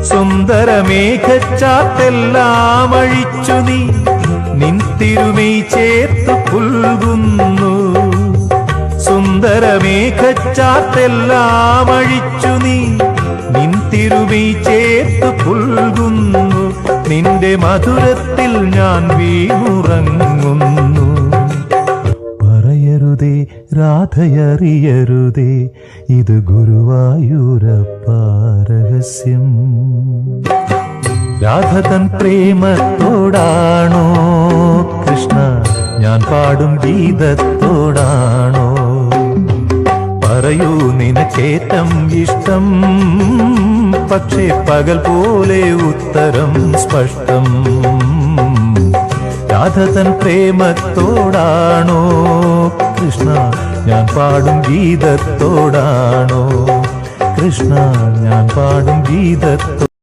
സുന്ദരമേഘച്ചാത്തെല്ലാം അഴിച്ചു നീ നിൻ തിരുമൈ ചേർത്തു പുൽകുന്നു. സുന്ദരമേഘച്ചാത്തെല്ലാം അഴിച്ചു നീ നിൻ തിരുമൈ ചേർത്തു പുൽകുന്നു. നിന്റെ മധുരത്തിൽ ഞാൻ വീണുറങ്ങുന്നു. പറയരുതേ രാധയറിയരുതേ, ഇത് ഗുരുവായൂരപ്പ രഹസ്യം. രാധ തൻ പ്രേമത്തോടാണോ കൃഷ്ണ ഞാൻ പാടും ഗീതത്തോടാണോ? പറയൂ നിനക്കേറ്റം ഇഷ്ടം, പക്ഷേ പകൽ പോലെ ഉത്തരം സ്പഷ്ടം. രാധ തൻ പ്രേമത്തോടാണോ കൃഷ്ണ ഞാൻ പാടും ഗീതത്തോടാണോ? കൃഷ്ണ ഞാൻ പാടും ഗീതത്തോടാണോ?